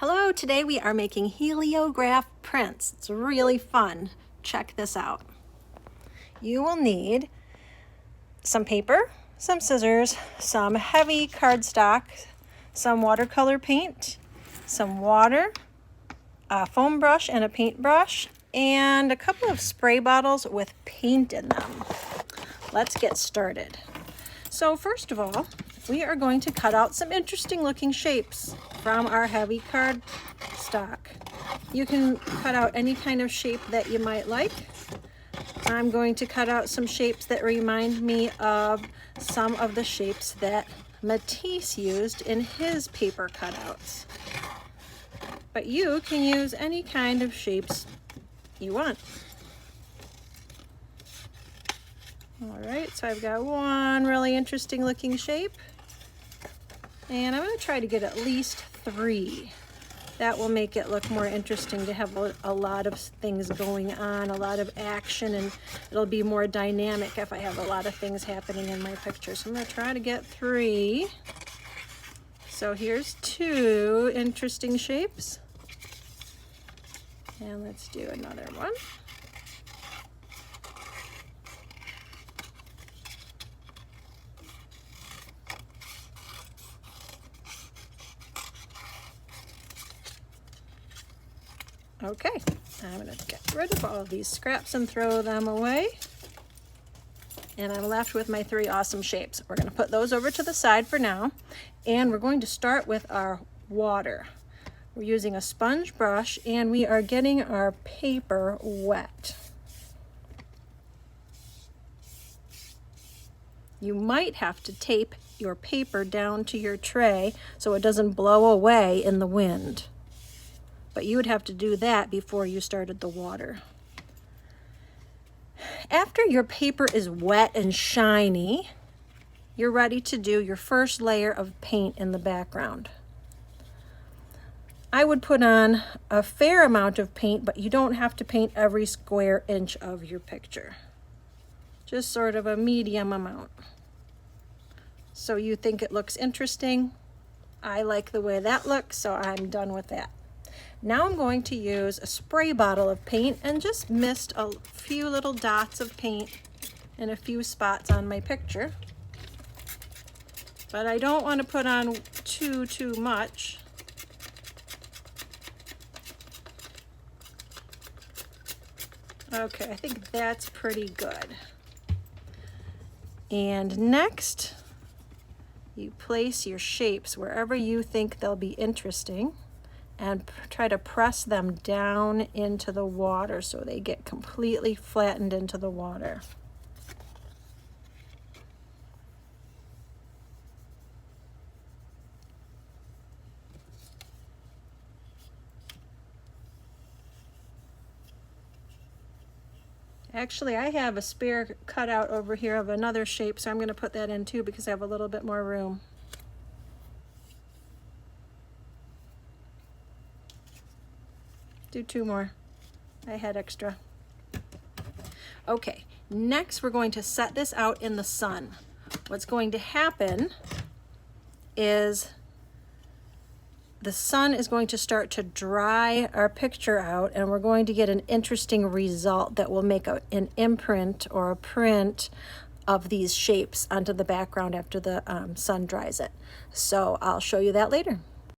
Hello, today we are making heliograph prints. It's really fun. Check this out. You will need some paper, some scissors, some heavy cardstock, some watercolor paint, some water, a foam brush and a paintbrush, and a couple of spray bottles with paint in them. Let's get started. So first of all, we are going to cut out some interesting looking shapes from our heavy cardstock. You can cut out any kind of shape that you might like. I'm going to cut out some shapes that remind me of some of the shapes that Matisse used in his paper cutouts. But you can use any kind of shapes you want. All right, so I've got one really interesting looking shape, and I'm going to try to get at least 3. That will make it look more interesting to have a lot of things going on, a lot of action, and it'll be more dynamic if I have a lot of things happening in my picture. So I'm going to try to get 3. So here's 2 interesting shapes. And let's do another one. Okay, I'm going to get rid of all of these scraps and throw them away. And I'm left with my 3 awesome shapes. We're going to put those over to the side for now. And we're going to start with our water. We're using a sponge brush and we are getting our paper wet. You might have to tape your paper down to your tray so it doesn't blow away in the wind. But you would have to do that before you started the water. After your paper is wet and shiny, you're ready to do your first layer of paint in the background. I would put on a fair amount of paint, but you don't have to paint every square inch of your picture. Just sort of a medium amount. So you think it looks interesting. I like the way that looks, so I'm done with that. Now I'm going to use a spray bottle of paint and just mist a few little dots of paint in a few spots on my picture. But I don't want to put on too much. Okay, I think that's pretty good. And next, you place your shapes wherever you think they'll be interesting and try to press them down into the water so they get completely flattened into the water. Actually, I have a spare cutout over here of another shape, so I'm going to put that in too because I have a little bit more room. Do 2 more. I had extra. Okay, next we're going to set this out in the sun. What's going to happen is the sun is going to start to dry our picture out, and we're going to get an interesting result that will make an imprint or a print of these shapes onto the background after the sun dries it. So I'll show you that later.